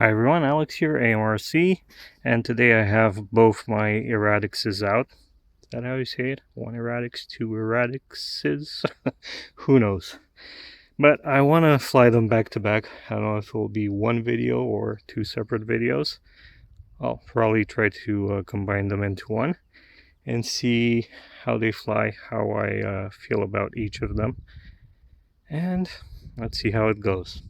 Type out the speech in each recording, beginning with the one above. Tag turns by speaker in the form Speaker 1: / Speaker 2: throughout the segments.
Speaker 1: Hi everyone, Alex here, AMRC, and today I have both my Eratixes out. Is that how you say it? One Eratix, two Eratixes? Who knows? But I want to fly them back to back. I don't know if it will be one video or two separate videos. I'll probably try to combine them into one and see how they fly, how I feel about each of them. And let's see how it goes.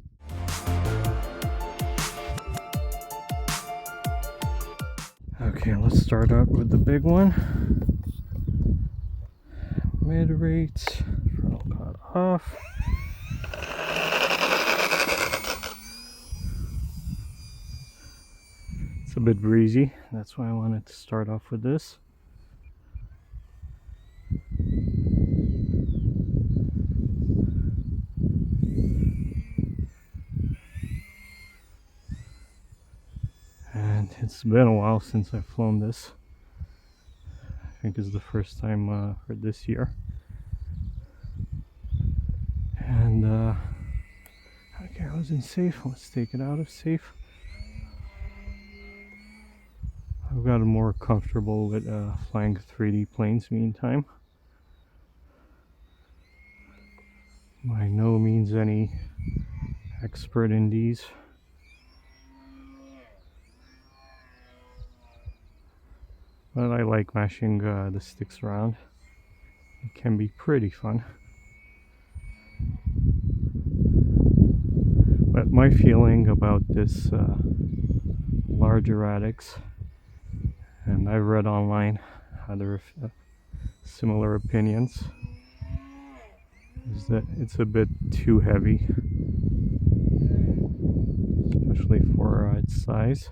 Speaker 1: Okay, let's start out with the big one. Mid rates, throttle cut off. It's a bit breezy, that's why I wanted to start off with this. And it's been a while since I've flown this. I think it's the first time for this year. And okay, I was in safe. Let's take it out of safe. I've gotten more comfortable with flying 3D planes meantime. By no means any expert in these. But I like mashing the sticks around. It can be pretty fun. But my feeling about this large Eratix, and I've read online other similar opinions, is that it's a bit too heavy, especially for its size.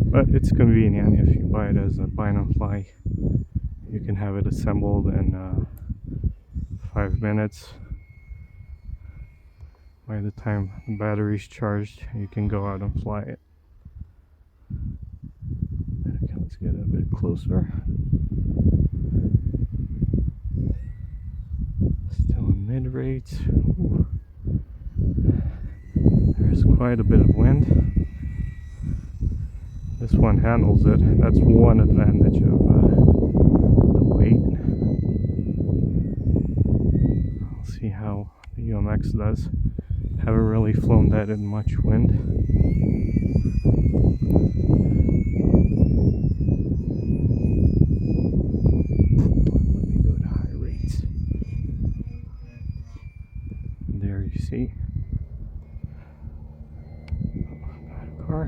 Speaker 1: But it's convenient if you buy it as a bind and fly. You can have it assembled in 5 minutes. By the time the battery's charged, you can go out and fly it. Okay, let's get a bit closer. Still in mid rates. There's quite a bit of wind. This one handles it. That's one advantage of the weight. I'll see how the UMX does. Haven't really flown that in much wind. Let me go to high rates. There you see. Got a car.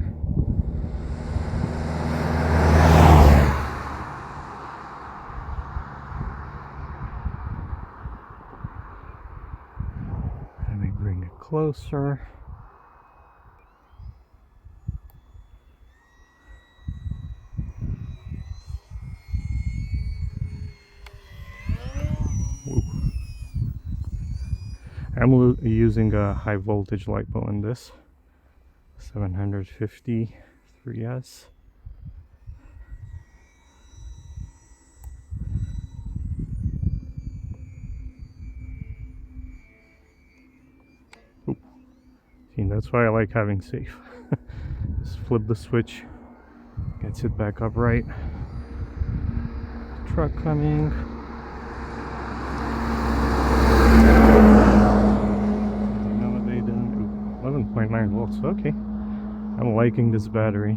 Speaker 1: Let me bring it closer. I'm using a high voltage LiPo in this 750 3S. Ooh. See, that's why I like having safe. Just flip the switch, gets it back upright. Truck coming. No, they didn't. 11.9 volts. Okay, I'm liking this battery.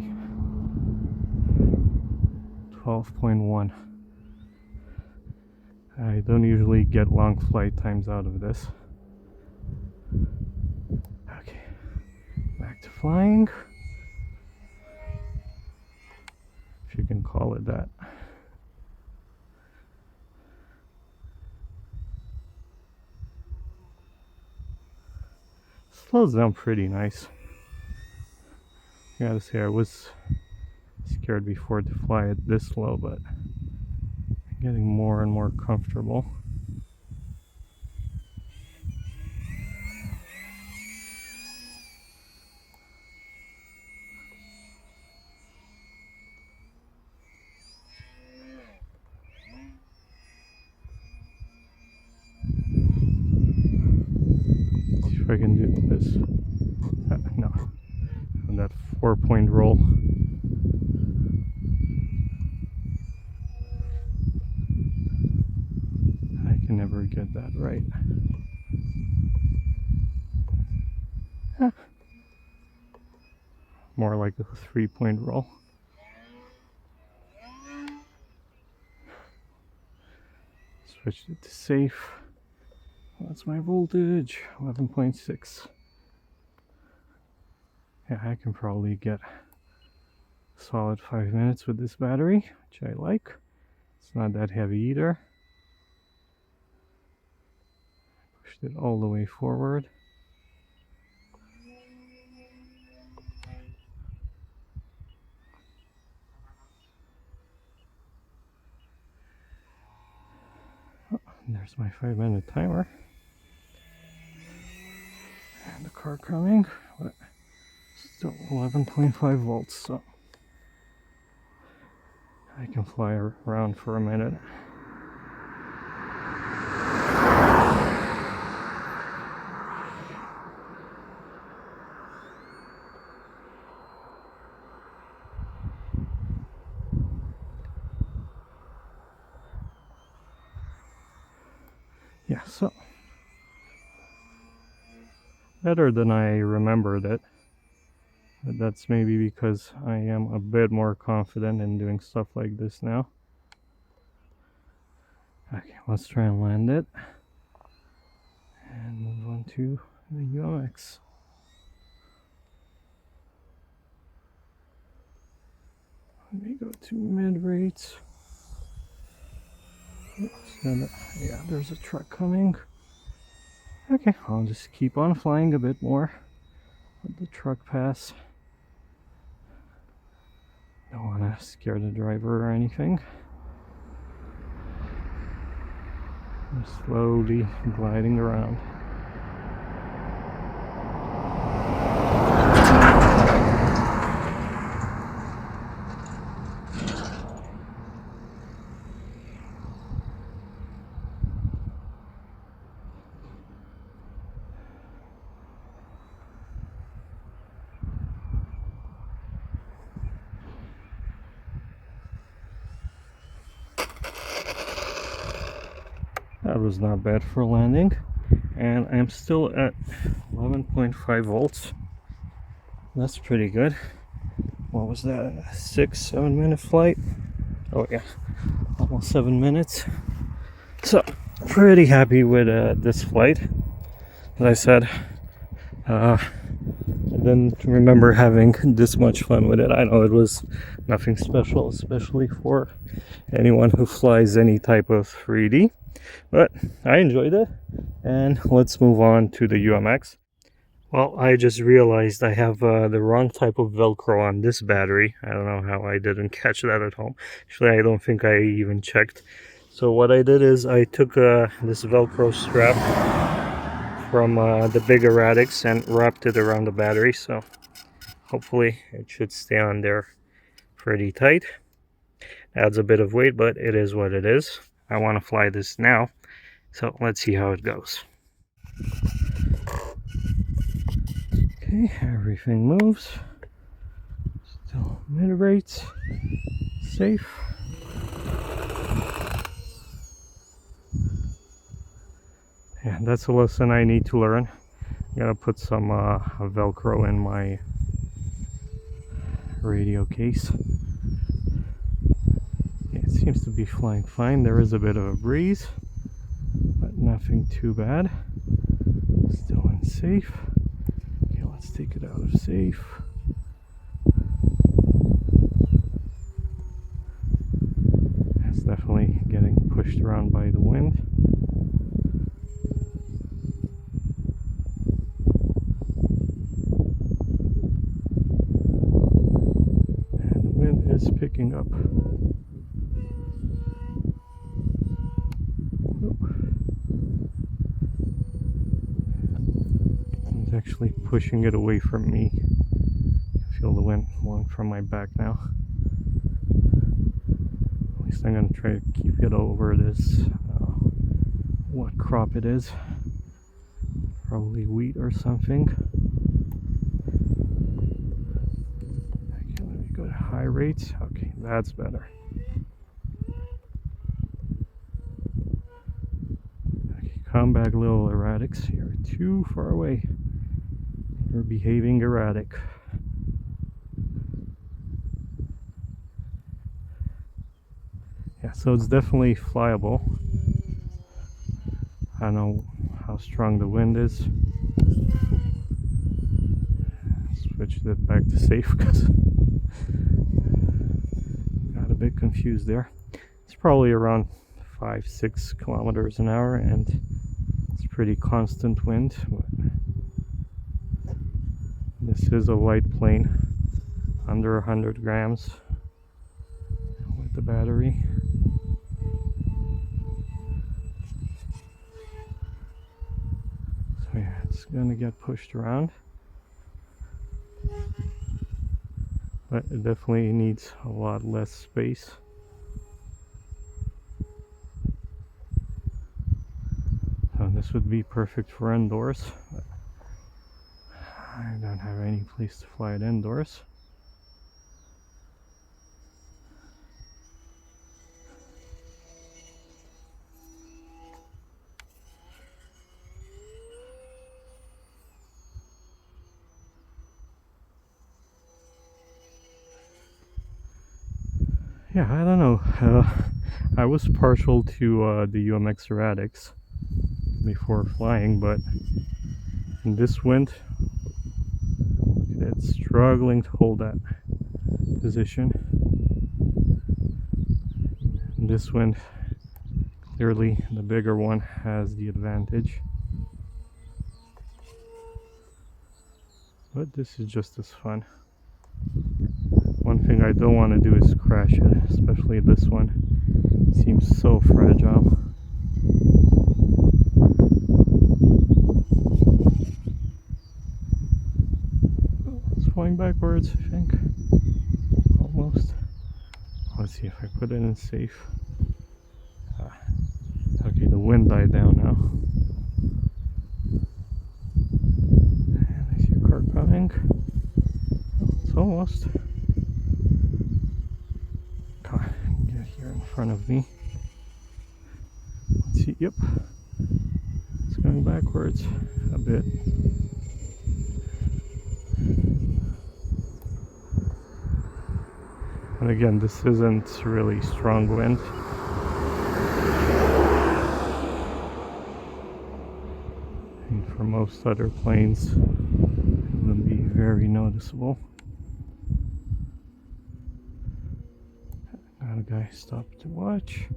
Speaker 1: 12.1. I don't usually get long flight times out of this. Okay, back to flying, if you can call it that. Slows down pretty nice. I gotta say, I was scared before to fly it this slow, but I'm getting more and more comfortable. if I can do this. No, and that 4-point roll. I can never get that right. More like a 3-point roll. Switched it to safe. What's my voltage? 11.6. Yeah, I can probably get a solid 5 minutes with this battery, which I like. It's not that heavy either. Pushed it all the way forward. Oh, there's my 5-minute timer. And the car coming, but still 11.5 volts, so I can fly around for a minute. Yeah, so better than I remembered it. But that's maybe because I am a bit more confident in doing stuff like this now. Okay, let's try and land it. And move on to the UMX. Let me go to mid rates. Yeah, there's a truck coming. Okay, I'll just keep on flying a bit more. Let the truck pass. Don't want to scare the driver or anything. I'm slowly gliding around. That was not bad for landing, and I'm still at 11.5 volts. That's pretty good. What was that? 6-7 minute flight? Oh yeah, almost 7 minutes. So pretty happy with this flight. As I said, I didn't remember having this much fun with it. I know it was nothing special, especially for anyone who flies any type of 3D, but I enjoyed it. And let's move on to the UMX. Well, I just realized I have the wrong type of Velcro on this battery. I don't know how I didn't catch that at home. Actually, I don't think I even checked. So what I did is I took this Velcro strap from the big Aerobatics and wrapped it around the battery. So hopefully it should stay on there pretty tight. Adds a bit of weight, but it is what it is. I want to fly this now. So let's see how it goes. Okay, everything moves. Still mid rates. Safe. Yeah, that's a lesson I need to learn. I'm gonna put some Velcro in my radio case. Yeah, it seems to be flying fine. There is a bit of a breeze, but nothing too bad. Still in safe. Okay, let's take it out of safe. It's definitely getting pushed around by the wind. And the wind is picking up. It's actually pushing it away from me. I feel the wind blowing from my back now. At least I'm going to try to keep it over this, what crop it is. Probably wheat or something. Okay, let me go to high rates. Okay, that's better. Okay, come back, little erratics. You're too far away. You're behaving erratic. Yeah, so it's definitely flyable. I don't know how strong the wind is. Switched it back to safe because got a bit confused there. It's probably around 5-6 kilometers an hour and it's pretty constant wind. This is a light plane, under 100 grams with the battery. So yeah, it's gonna get pushed around, but it definitely needs a lot less space. So this would be perfect for indoors. I don't have any place to fly it indoors. Yeah, I don't know. I was partial to the UMX Eratix before flying, but in this wind, it's struggling to hold that position. In this wind, clearly the bigger one has the advantage. But this is just as fun. One thing I don't want to do is crash it, especially this one. It seems so fragile. It's flying backwards, I think. Almost. Let's see if I put it in safe. Okay, the wind died down now. And I see a car coming. Oh, it's almost. Come on, get here in front of me. Let's see, yep. It's going backwards a bit. And again, this isn't really strong wind. And for most other planes, it wouldn't be very noticeable. Got a guy stopped to watch.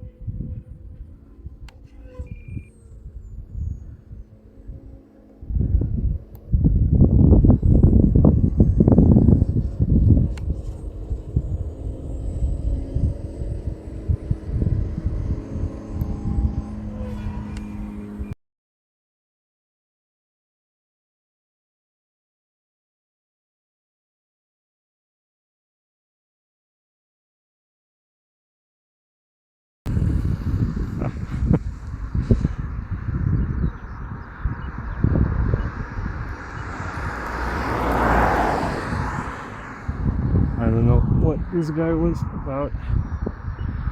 Speaker 1: I don't know what this guy was about.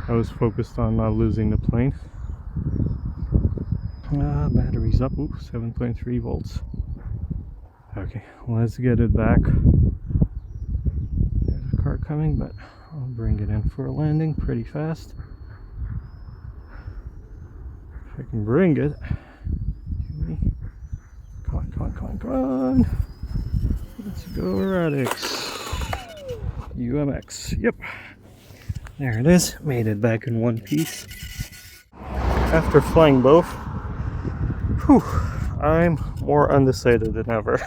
Speaker 1: I was focused on not losing the plane. Battery's up. Ooh, 7.3 volts. Okay, let's get it back. There's a car coming, but I'll bring it in for a landing pretty fast. If I can bring it. Come on, come on, come on, come on. Let's go, Aerobatics. UMX, yep. There it is, made it back in one piece. After flying both, whew, I'm more undecided than ever.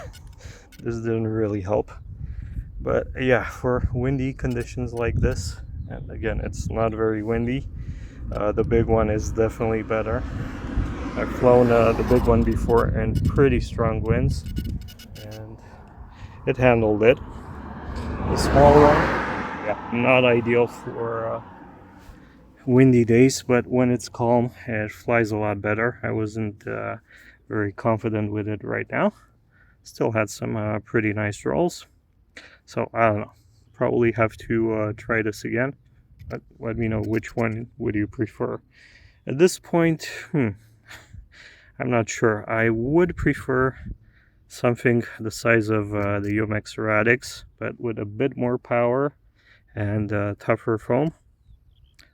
Speaker 1: This didn't really help. But yeah, for windy conditions like this, and again, it's not very windy, the big one is definitely better. I've flown the big one before in pretty strong winds, and it handled it. The small one, yeah, not ideal for windy days, but when it's calm, it flies a lot better. I wasn't very confident with it right now. Still had some pretty nice rolls. So I don't know. Probably have to try this again. Let me know which one would you prefer. At this point, I'm not sure. I would prefer something the size of the UMX Eratix, but with a bit more power and tougher foam.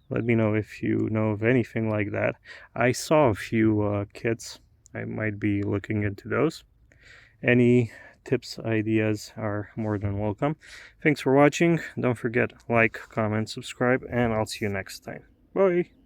Speaker 1: Let me know if you know of anything like that. I saw a few kits. I might be looking into those. Any tips, ideas are more than welcome. Thanks for watching. Don't forget, like, comment, subscribe, and I'll see you next time. Bye!